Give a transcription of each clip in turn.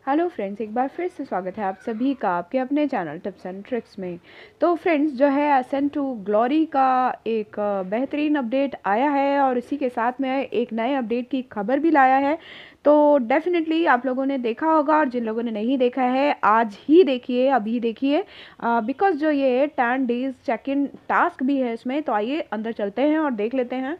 Hello friends, एक बार फिर से स्वागत है आप सभी का आपके अपने चैनल टिप्स एंड ट्रिक्स में। तो फ्रेंड्स जो है असेंट टू ग्लोरी का एक बेहतरीन अपडेट आया है और इसी के साथ में एक नए अपडेट की खबर भी लाया है। तो डेफिनेटली आप लोगों ने देखा होगा और जिन लोगों ने नहीं देखा है आज ही देखिए, अभी देखिए, बिकॉज जो ये 10 डेज चेक इन टास्क भी है इसमें। तो आइए अंदर चलते हैं और देख लेते हैं।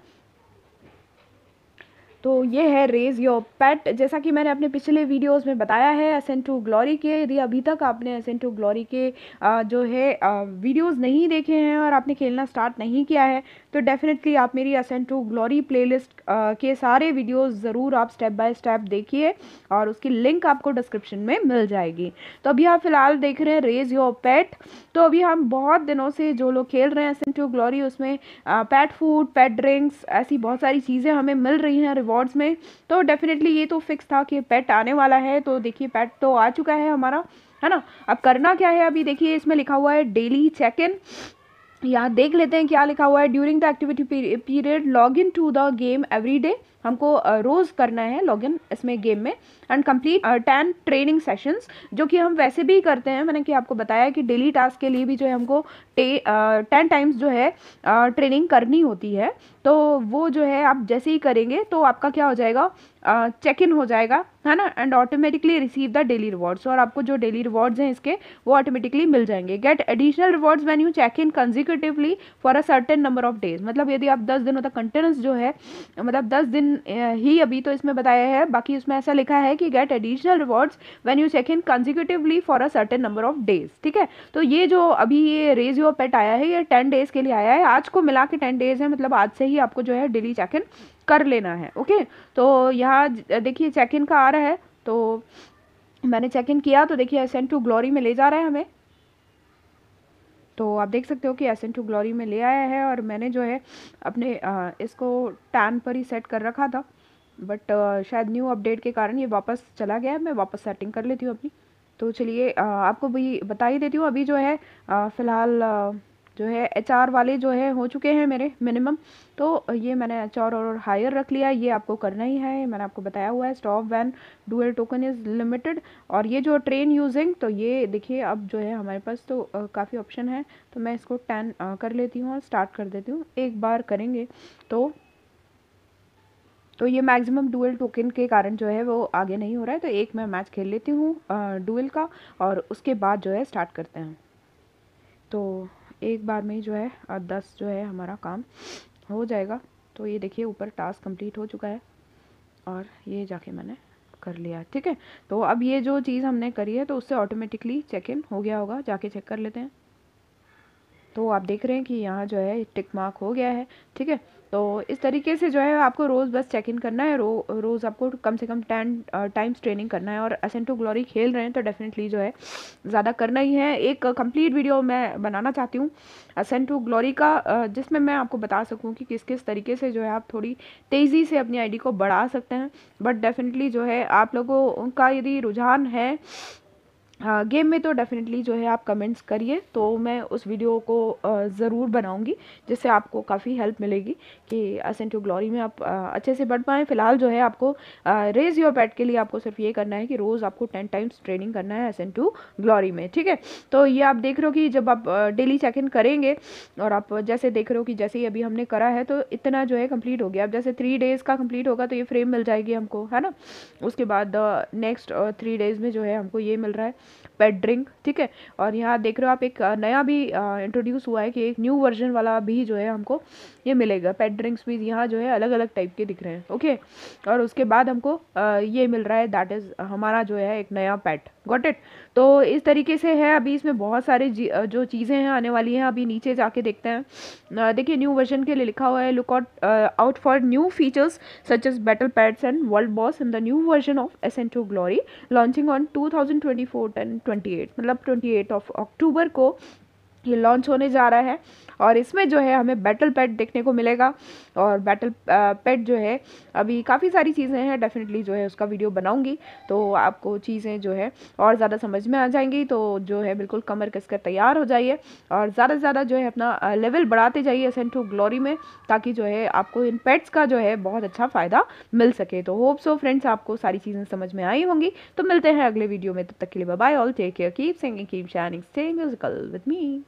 तो ये है रेज योर पेट। जैसा कि मैंने अपने पिछले वीडियोस में बताया है असेंट टू ग्लोरी के, यदि अभी तक आपने असेंट टू ग्लोरी के जो है वीडियोस नहीं देखे हैं और आपने खेलना स्टार्ट नहीं किया है तो डेफिनेटली आप मेरी असेंट टू ग्लोरी प्लेलिस्ट के सारे वीडियोस ज़रूर आप स्टेप बाय स्टेप देखिए और उसकी लिंक आपको डिस्क्रिप्शन में मिल जाएगी। तो अभी आप फिलहाल देख रहे हैं रेज योर पेट। तो अभी हम बहुत दिनों से जो लोग खेल रहे हैं असेंट टू ग्लोरी उसमें पेट फूड, पेट ड्रिंक्स, ऐसी बहुत सारी चीज़ें हमें मिल रही हैं रिवॉर्ड्स में। तो डेफिनेटली ये तो फिक्स था कि पेट आने वाला है। तो देखिए पेट तो आ चुका है हमारा, है ना। अब करना क्या है, अभी देखिए इसमें लिखा हुआ है डेली चेक इन। यहाँ देख लेते हैं क्या लिखा हुआ है। During the activity period log in to the game every day. हमको रोज़ करना है लॉग इन इसमें गेम में। एंड कंप्लीट 10 ट्रेनिंग सेशंस, जो कि हम वैसे भी करते हैं। मैंने कि आपको बताया कि डेली टास्क के लिए भी जो है हमको 10 टाइम्स जो है ट्रेनिंग करनी होती है। तो वो जो है आप जैसे ही करेंगे तो आपका क्या हो जाएगा, चेक इन हो जाएगा, है ना। And automatically receive the daily rewards, और आपको जो डेली रिवॉर्ड्स हैं इसके वो ऑटोमेटिकली मिल जाएंगे। Get additional rewards when you check in consecutively for a certain number of days. मतलब यदि आप 10 दिनों तक कंटिन्यूस जो है, मतलब 10 दिन ही अभी तो इसमें बताया है, बाकी उसमें ऐसा लिखा है कि get additional rewards when you check in consecutively for a certain number of days. ठीक है, तो ये जो अभी ये रेज योर पेट आया है ये 10 डेज के लिए आया है। आज को मिला के 10 डेज है, मतलब आज से ही आपको जो है डेली चेक इन कर लेना है। ओके, तो यहाँ देखिए चेक इन का आ रहा है। तो मैंने चेक इन किया तो देखिए असेंट टू ग्लोरी में ले जा रहा है हमें। तो आप देख सकते हो कि असेंट टू ग्लोरी में ले आया है और मैंने जो है अपने इसको टैन पर ही सेट कर रखा था, बट शायद न्यू अपडेट के कारण ये वापस चला गया है। मैं वापस सेटिंग कर लेती हूँ अपनी। तो चलिए आपको भी बता ही देती हूँ। अभी जो है फ़िलहाल जो है एचआर वाले जो है हो चुके हैं मेरे मिनिमम। तो ये मैंने एचआर और हायर रख लिया। ये आपको करना ही है, मैंने आपको बताया हुआ है। Stop when dual token is limited. और ये जो ट्रेन यूजिंग, तो ये देखिए अब जो है हमारे पास तो काफ़ी ऑप्शन है। तो मैं इसको 10 कर लेती हूँ और स्टार्ट कर देती हूँ। एक बार करेंगे तो ये मैक्सिमम डुअल टोकन के कारण जो है वो आगे नहीं हो रहा है। तो एक मैं मैच खेल लेती हूँ डुअल का और उसके बाद जो है स्टार्ट करते हैं। तो एक बार में जो है 10 जो है हमारा काम हो जाएगा। तो ये देखिए ऊपर टास्क कंप्लीट हो चुका है और ये जाके मैंने कर लिया। ठीक है, तो अब ये जो चीज़ हमने करी है तो उससे ऑटोमेटिकली चेक इन हो गया होगा, जाके चेक कर लेते हैं। तो आप देख रहे हैं कि यहाँ जो है टिक मार्क हो गया है। ठीक है, तो इस तरीके से जो है आपको रोज़ बस चेक इन करना है। रोज़ आपको कम से कम 10 टाइम्स ट्रेनिंग करना है। और असेंट टू ग्लोरी खेल रहे हैं तो डेफिनेटली जो है ज़्यादा करना ही है। एक कंप्लीट वीडियो मैं बनाना चाहती हूँ असेंट टू ग्लोरी का, जिसमें मैं आपको बता सकूँ कि किस किस तरीके से जो है आप थोड़ी तेज़ी से अपनी आईडी को बढ़ा सकते हैं। बट डेफिनेटली जो है आप लोगों का यदि रुझान है गेम में तो डेफिनेटली जो है आप कमेंट्स करिए, तो मैं उस वीडियो को ज़रूर बनाऊंगी, जिससे आपको काफ़ी हेल्प मिलेगी कि असेंट टू ग्लोरी में आप अच्छे से बढ़ पाएँ। फिलहाल जो है आपको रेज योर पेट के लिए आपको सिर्फ ये करना है कि रोज़ आपको 10 टाइम्स ट्रेनिंग करना है असेंट टू ग्लोरी में। ठीक है, तो ये आप देख रहे हो कि जब आप डेली चेक इन करेंगे और आप जैसे देख रहे हो कि जैसे ही अभी हमने करा है तो इतना जो है कंप्लीट हो गया। अब जैसे 3 डेज़ का कंप्लीट होगा तो ये फ्रेम मिल जाएगी हमको, है ना। उसके बाद नेक्स्ट 3 डेज़ में जो है हमको ये मिल रहा है पेट ड्रिंक। ठीक है, और यहाँ देख रहे हो आप एक नया भी इंट्रोड्यूस हुआ है कि एक न्यू वर्जन वाला भी जो है हमको ये मिलेगा। पेट ड्रिंक्स भी यहाँ जो है अलग अलग टाइप के दिख रहे हैं। ओके, और उसके बाद हमको ये मिल रहा है, दैट इज़ हमारा जो है एक नया पेट। Got it. तो इस तरीके से है। अभी इसमें बहुत सारे जो चीज़ें हैं आने वाली हैं। अभी नीचे जाके देखते हैं। देखिए न्यू वर्जन के लिए लिखा हुआ है look out for new features such as battle pads and world boss in the new version of ascent to glory launching on 2024 10/28, मतलब 28 ऑफ अक्टूबर को ये लॉन्च होने जा रहा है और इसमें जो है हमें बैटल पेट देखने को मिलेगा। और बैटल पेट जो है अभी काफ़ी सारी चीज़ें हैं, डेफिनेटली जो है उसका वीडियो बनाऊंगी तो आपको चीज़ें जो है और ज़्यादा समझ में आ जाएंगी। तो जो है बिल्कुल कमर कस कर तैयार हो जाइए और ज़्यादा से ज़्यादा जो है अपना लेवल बढ़ाते जाइए असेंट टू ग्लोरी में, ताकि जो है आपको इन पेट्स का जो है बहुत अच्छा फ़ायदा मिल सके। तो होप सो फ्रेंड्स आपको सारी चीज़ें समझ में आई होंगी। तो मिलते हैं अगले वीडियो में, तब तक के लिए bye bye all, take care, keep singing, keep shining, stay musical with me.